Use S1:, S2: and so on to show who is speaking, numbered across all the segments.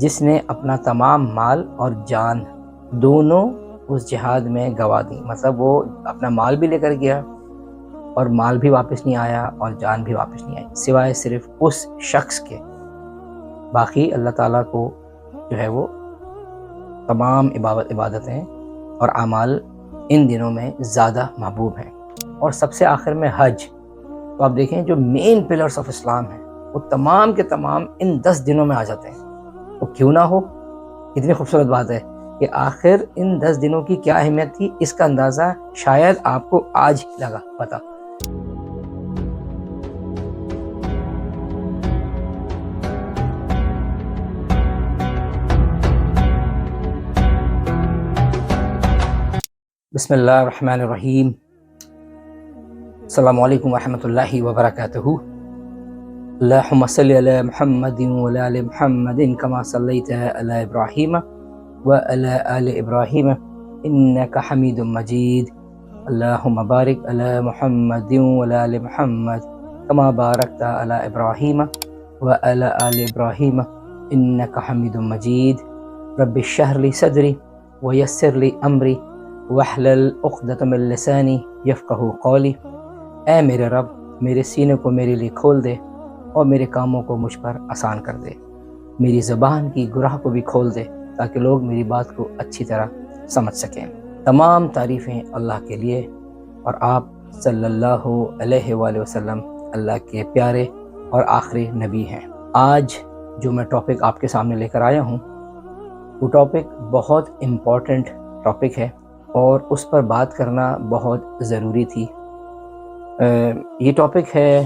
S1: جس نے اپنا تمام مال اور جان دونوں اس جہاد میں گوا دی. مطلب وہ اپنا مال بھی لے کر گیا اور مال بھی واپس نہیں آیا اور جان بھی واپس نہیں آئی، سوائے صرف اس شخص کے. باقی اللہ تعالیٰ کو جو ہے وہ تمام عبادتیں اور اعمال ان دنوں میں زیادہ محبوب ہیں. اور سب سے آخر میں حج. تو آپ دیکھیں جو مین پلرز آف اسلام ہیں وہ تمام کے تمام ان 10 دنوں میں آ جاتے ہیں. وہ کیوں نہ ہو، کتنی خوبصورت بات ہے کہ آخر ان 10 دنوں کی کیا اہمیت تھی، اس کا اندازہ شاید آپ کو آج لگا پتہ. بسم اللہ الرحمن الرحیم. السلام علیکم ورحمۃ اللہ وبرکاتہ. اللہم صلی علی محمد وعلی آل محمد کما صلیت علی ابراہیم وعلی آل ابراہیم انک حمید مجید. اللہم بارک علی محمد وعلی آل محمد کما بارکت علی ابراہیم وعلی آل ابراہیم انک حمید مجید. رب اشرح لی صدری ویسر لی امری واحلل عقدۃ من لسانی یفقہوا قولی. اے میرے رب، میرے سینے کو میرے لیے کھول دے اور میرے کاموں کو مجھ پر آسان کر دے. میری زبان کی گرہ کو بھی کھول دے تاکہ لوگ میری بات کو اچھی طرح سمجھ سکیں. تمام تعریفیں اللہ کے لیے، اور آپ صلی اللہ علیہ وآلہ وسلم اللہ کے پیارے اور آخری نبی ہیں. آج جو میں ٹاپک آپ کے سامنے لے کر آیا ہوں وہ ٹاپک بہت امپورٹنٹ ٹاپک ہے اور اس پر بات کرنا بہت ضروری تھی. یہ ٹاپک ہے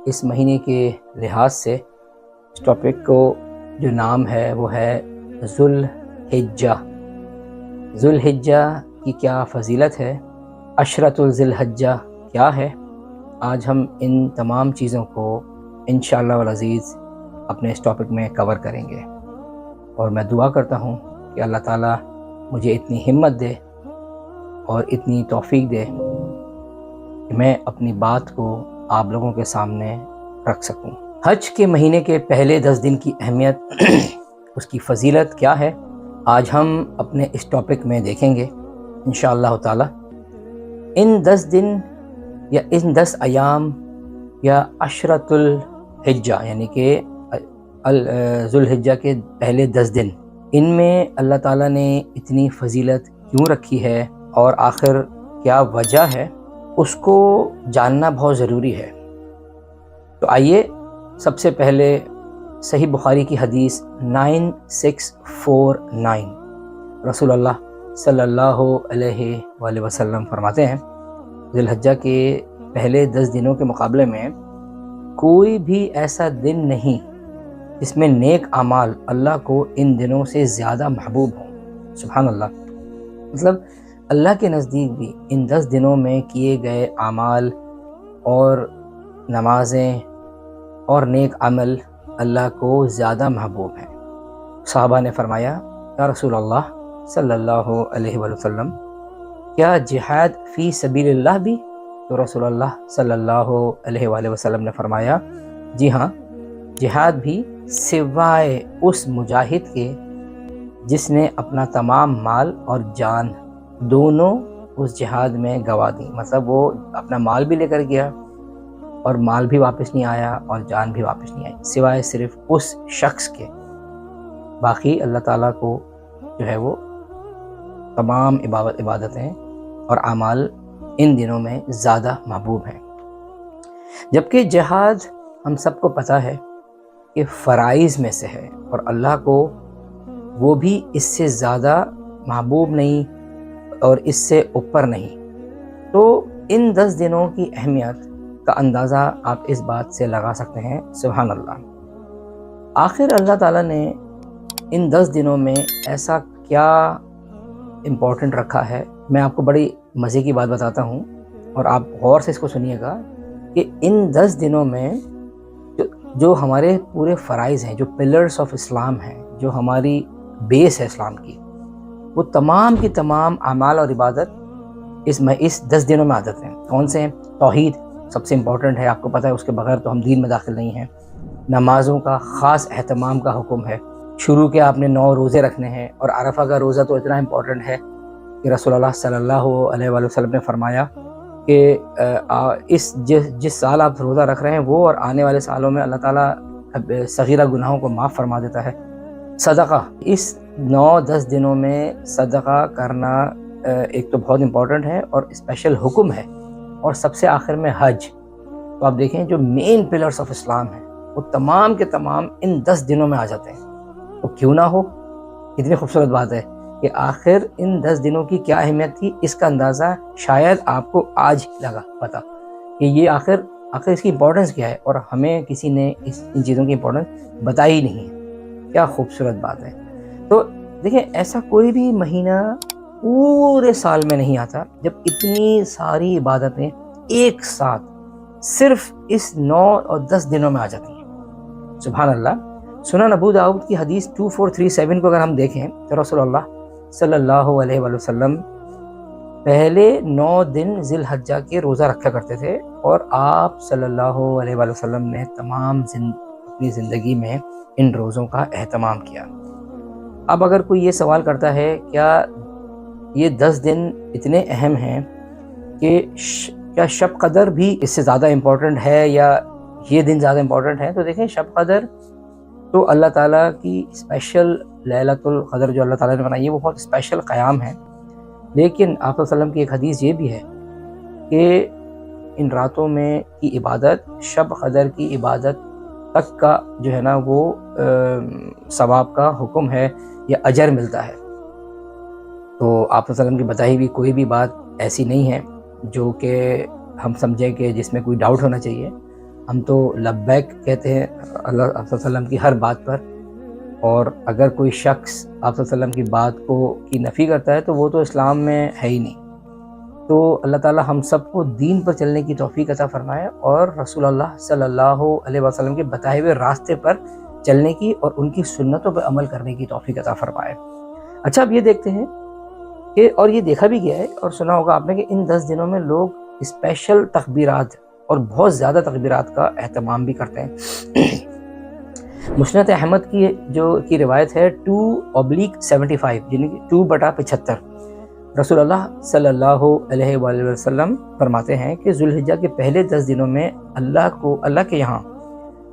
S1: اس مہینے کے لحاظ سے، اس ٹاپک کو جو نام ہے وہ ہے ذو الحجہ. ذو الحجہ کی کیا فضیلت ہے، عشرۃ ذی الحجہ کیا ہے، آج ہم ان تمام چیزوں کو انشاءاللہ والعزیز اپنے اس ٹاپک میں کور کریں گے. اور میں دعا کرتا ہوں کہ اللہ تعالیٰ مجھے اتنی ہمت دے اور اتنی توفیق دے کہ میں اپنی بات کو آپ لوگوں کے سامنے رکھ سکوں. حج کے مہینے کے پہلے 10 دن کی اہمیت اس کی فضیلت کیا ہے، آج ہم اپنے اس ٹاپک میں دیکھیں گے انشاءاللہ تعالی. ان 10 دن یا ان 10 ایام یا عشرۃ الحجہ یعنی کہ ذو الحجہ کے پہلے 10 دن، ان میں اللہ تعالیٰ نے اتنی فضیلت کیوں رکھی ہے اور آخر کیا وجہ ہے، اس کو جاننا بہت ضروری ہے. تو آئیے سب سے پہلے صحیح بخاری کی حدیث 9649 رسول اللہ صلی اللہ علیہ وآلہ وسلم فرماتے ہیں ذی الحجہ کے پہلے 10 دنوں کے مقابلے میں کوئی بھی ایسا دن نہیں جس میں نیک اعمال اللہ کو ان دنوں سے زیادہ محبوب ہوں. سبحان اللہ. مطلب اللہ کے نزدیک بھی ان 10 دنوں میں کیے گئے اعمال اور نمازیں اور نیک عمل اللہ کو زیادہ محبوب ہیں. صحابہ نے فرمایا یا رسول اللہ صلی اللہ علیہ وآلہ وسلم، کیا جہاد فی سبیل اللہ بھی؟ تو رسول اللہ صلی اللہ علیہ وآلہ وسلم نے فرمایا جی ہاں، جہاد بھی سوائے اس مجاہد کے جس نے اپنا تمام مال اور جان دونوں اس جہاد میں گوا دی. مطلب وہ اپنا مال بھی لے کر گیا اور مال بھی واپس نہیں آیا اور جان بھی واپس نہیں آئی، سوائے صرف اس شخص کے. باقی اللہ تعالیٰ کو جو ہے وہ تمام عبادتیں اور اعمال ان دنوں میں زیادہ محبوب ہیں. جبکہ جہاد ہم سب کو پتہ ہے کہ فرائض میں سے ہے اور اللہ کو وہ بھی اس سے زیادہ محبوب نہیں اور اس سے اوپر نہیں. تو ان 10 دنوں کی اہمیت کا اندازہ آپ اس بات سے لگا سکتے ہیں. سبحان اللہ. آخر اللہ تعالیٰ نے ان 10 دنوں میں ایسا کیا امپورٹنٹ رکھا ہے. میں آپ کو بڑی مزے کی بات بتاتا ہوں اور آپ غور سے اس کو سنیے گا کہ ان 10 دنوں میں جو ہمارے پورے فرائض ہیں، جو پلرز آف اسلام ہیں، جو ہماری بیس ہے اسلام کی، وہ تمام کی تمام اعمال اور عبادت اس 10 دنوں میں عادت ہیں. کون سے ہیں؟ توحید سب سے امپورٹنٹ ہے، آپ کو پتہ ہے اس کے بغیر تو ہم دین میں داخل نہیں ہیں. نمازوں کا خاص اہتمام کا حکم ہے. شروع کے آپ نے 9 روزے رکھنے ہیں، اور عرفہ کا روزہ تو اتنا امپورٹنٹ ہے کہ رسول اللہ صلی اللہ علیہ وآلہ وسلم نے فرمایا کہ جس سال آپ روزہ رکھ رہے ہیں وہ اور آنے والے سالوں میں اللہ تعالیٰ صغیرہ گناہوں کو معاف فرما دیتا ہے۔ صدقہ، اس 9-10 دنوں میں صدقہ کرنا ایک تو بہت امپورٹنٹ ہے اور اسپیشل حکم ہے، اور سب سے آخر میں حج۔ تو آپ دیکھیں جو مین پلرز آف اسلام ہیں وہ تمام کے تمام ان 10 دنوں میں آ جاتے ہیں۔ تو کیوں نہ ہو، کتنی خوبصورت بات ہے کہ آخر ان 10 دنوں کی کیا اہمیت تھی، اس کا اندازہ شاید آپ کو آج لگا پتہ کہ یہ آخر اس کی امپورٹنس کیا ہے، اور ہمیں کسی نے ان چیزوں کی امپورٹنس بتائی نہیں ہے۔ کیا خوبصورت بات ہے۔ تو دیکھیں ایسا کوئی بھی مہینہ پورے سال میں نہیں آتا جب اتنی ساری عبادتیں ایک ساتھ صرف اس 9 اور 10 دنوں میں آ جاتی ہیں۔ سبحان اللہ۔ سنن ابو داؤد کی حدیث 2437 کو اگر ہم دیکھیں تو رسول اللہ صلی اللہ علیہ وآلہ وسلم پہلے 9 دن ذی الحجہ کے روزہ رکھا کرتے تھے، اور آپ صلی اللہ علیہ وآلہ وسلم نے تمام اپنی زندگی میں ان روزوں کا اہتمام کیا۔ اب اگر کوئی یہ سوال کرتا ہے کیا یہ 10 دن اتنے اہم ہیں کہ کیا شب قدر بھی اس سے زیادہ امپورٹنٹ ہے یا یہ دن زیادہ امپورٹنٹ ہے، تو دیکھیں شب قدر تو اللہ تعالیٰ کی اسپیشل لیلۃ القدر جو اللہ تعالیٰ نے بنائی ہے وہ بہت اسپیشل قیام ہے، لیکن آپ صلی اللہ علیہ وسلم کی ایک حدیث یہ بھی ہے کہ ان راتوں میں کی عبادت شب قدر کی عبادت تک کا جو ہے نا وہ ثواب کا حکم ہے یا اجر ملتا ہے۔ تو آپ صلی اللہ علیہ وسلم کی بتائی ہوئی کوئی بھی بات ایسی نہیں ہے جو کہ ہم سمجھیں کہ جس میں کوئی ڈاؤٹ ہونا چاہیے۔ ہم تو لبیک کہتے ہیں اللہ صلی اللہ علیہ وسلم کی ہر بات پر، اور اگر کوئی شخص آپ صلی اللہ علیہ وسلم کی بات کی نفی کرتا ہے تو وہ تو اسلام میں ہے ہی نہیں۔ تو اللہ تعالیٰ ہم سب کو دین پر چلنے کی توفیق عطا فرمائے، اور رسول اللہ صلی اللہ علیہ وسلم کے بتائے ہوئے راستے پر چلنے کی اور ان کی سنتوں پر عمل کرنے کی توفیق عطا فرمائے۔ اچھا اب یہ دیکھتے ہیں کہ، اور یہ دیکھا بھی گیا ہے اور سنا ہوگا آپ نے کہ ان 10 دنوں میں لوگ اسپیشل تکبیرات اور بہت زیادہ تکبیرات کا اہتمام بھی کرتے ہیں۔ مسند احمد کی روایت ہے 2/75 یعنی کہ 2/75، رسول اللہ صلی اللہ علیہ وآلہ وسلم فرماتے ہیں کہ ذی الحجہ کے پہلے 10 دنوں میں اللہ کے یہاں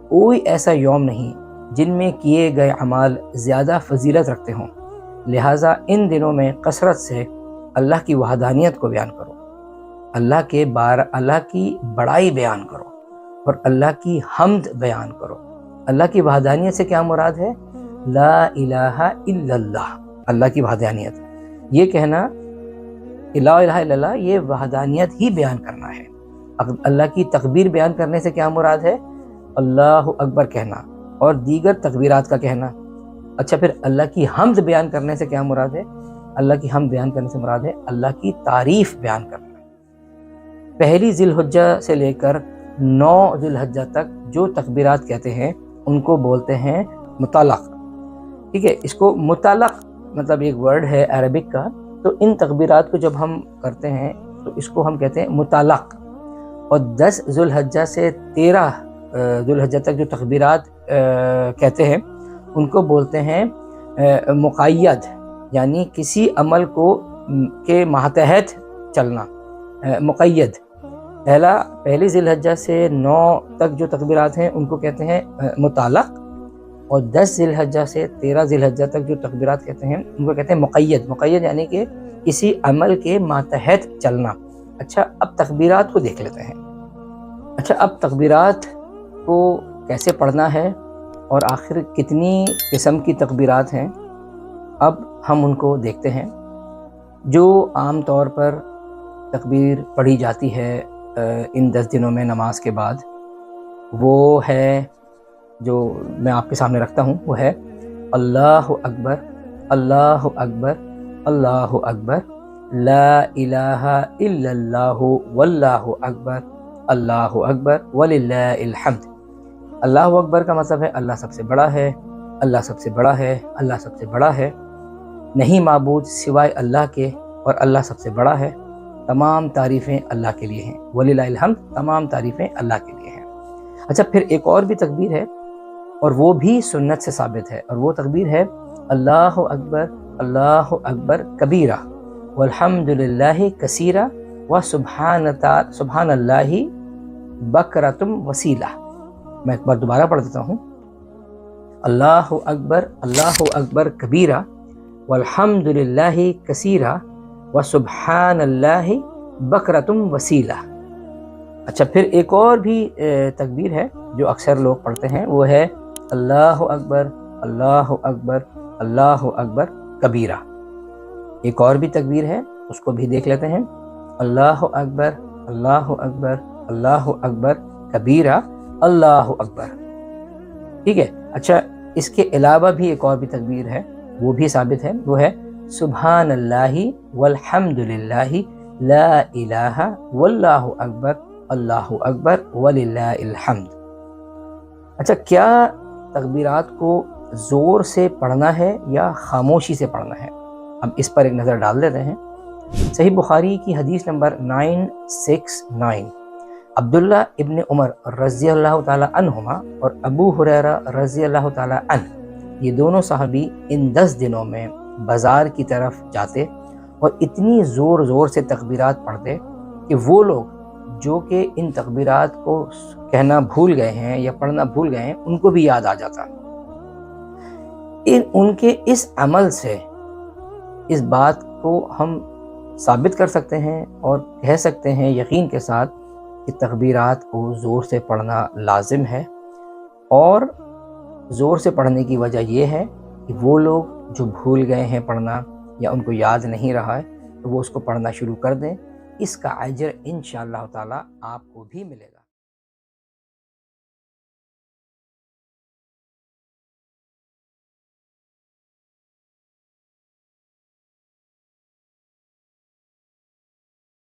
S1: کوئی ایسا یوم نہیں جن میں کیے گئے اعمال زیادہ فضیلت رکھتے ہوں، لہٰذا ان دنوں میں کثرت سے اللہ کی وحدانیت کو بیان کرو، اللہ کی بڑائی بیان کرو، اور اللہ کی حمد بیان کرو۔ اللہ کی وحدانیت سے کیا مراد ہے؟ لا الہ الا اللہ، اللہ کی وحدانیت، یہ کہنا کہ لا الہ الا اللہ یہ وحدانیت ہی بیان کرنا ہے۔ اللہ کی تکبیر بیان کرنے سے کیا مراد ہے؟ اللہ اکبر کہنا اور دیگر تکبیرات کا کہنا۔ اچھا پھر اللہ کی حمد بیان کرنے سے کیا مراد ہے؟ اللہ کی حمد بیان کرنے سے مراد ہے اللہ کی تعریف بیان کرنا۔ پہلی ذی الحجہ سے لے کر 9 ذی الحجہ تک جو تکبیرات کہتے ہیں ان کو بولتے ہیں مطلق، ٹھیک ہے؟ اس کو مطلق مطلب ایک ورڈ ہے عربک کا، تو ان تکبیرات کو جب ہم کرتے ہیں تو اس کو ہم کہتے ہیں مطلق۔ اور 10 ذی الحجہ سے 13 ذی الحجہ تک جو تکبیرات کہتے ہیں ان کو بولتے ہیں مقید، یعنی کسی عمل کے ماتحت چلنا، مقید۔ پہلی ذی الحجہ سے 9 تک جو تکبیرات ہیں ان کو کہتے ہیں مطلق، اور 10 ذی الحجہ سے 13 ذی الحجہ تک جو تکبیرات کہتے ہیں ان کو کہتے ہیں مقید۔ مقید یعنی کہ کسی عمل کے ماتحت چلنا۔ اچھا اب تکبیرات کو دیکھ لیتے ہیں۔ اچھا اب تکبیرات کو کیسے پڑھنا ہے اور آخر کتنی قسم کی تکبیرات ہیں، اب ہم ان کو دیکھتے ہیں۔ جو عام طور پر تکبیر پڑھی جاتی ہے ان 10 دنوں میں نماز کے بعد، وہ ہے جو میں آپ کے سامنے رکھتا ہوں، وہ ہے اللہ اکبر اللہ اکبر اللہ اکبر، لا الہ الا اللہ واللہ اکبر اللہ اکبر وللہ الحمد۔ اللہ اکبر کا مطلب ہے اللہ سب سے بڑا ہے، اللہ سب سے بڑا ہے، اللہ سب سے بڑا ہے، نہیں معبود سوائے اللہ کے، اور اللہ سب سے بڑا ہے، تمام تعریفیں اللہ کے لیے ہیں، وللہ الحمد، تمام تعریفیں اللہ کے لیے ہیں۔ اچھا پھر ایک اور بھی تکبیر ہے اور وہ بھی سنت سے ثابت ہے، اور وہ تکبیر ہے اللہ اکبر کبیرہ والحمد للہ کثیرہ و سبحان اللہ بکرتم وسیلہ۔ میں ایک بار دوبارہ پڑھ دیتا ہوں، اللہ اکبر کبیرہ والحمد للہ کثیرہ و سبحان اللہ بکرتم وسیلہ۔ اچھا، پھر ایک اور بھی تکبیر ہے جو اکثر لوگ پڑھتے ہیں، وہ ہے اللہ اکبر کبیرہ۔ ایک اور بھی تکبیر ہے، اس کو بھی دیکھ لیتے ہیں، اللہ اکبر کبیرہ اللہ اکبر۔ ٹھیک ہے۔ اچھا، اس کے علاوہ بھی ایک اور بھی تکبیر ہے، وہ بھی ثابت ہے، وہ ہے سبحان اللہ والحمد للہ لا الہ واللہ اکبر اللہ اکبر وللہ الحمد۔ اچھا، کیا تکبیرات کو زور سے پڑھنا ہے یا خاموشی سے پڑھنا ہے؟ اب اس پر ایک نظر ڈال دیتے ہیں۔ صحیح بخاری کی حدیث نمبر 969، عبداللہ ابن عمر رضی اللہ تعالی عنہما اور ابو ہریرہ رضی اللہ تعالی عنہ، یہ دونوں صحابی ان 10 دنوں میں بازار کی طرف جاتے اور اتنی زور سے تکبیرات پڑھتے کہ وہ لوگ جو کہ ان تکبیرات کو کہنا بھول گئے ہیں یا پڑھنا بھول گئے ہیں، ان کو بھی یاد آ جاتا۔ ان کے اس عمل سے اس بات کو ہم ثابت کر سکتے ہیں اور کہہ سکتے ہیں یقین کے ساتھ کہ تکبیرات کو زور سے پڑھنا لازم ہے، اور زور سے پڑھنے کی وجہ یہ ہے کہ وہ لوگ جو بھول گئے ہیں پڑھنا یا ان کو یاد نہیں رہا ہے، تو وہ اس کو پڑھنا شروع کر دیں۔ اس کا اجر انشاءاللہ تعالی آپ کو بھی ملے گا۔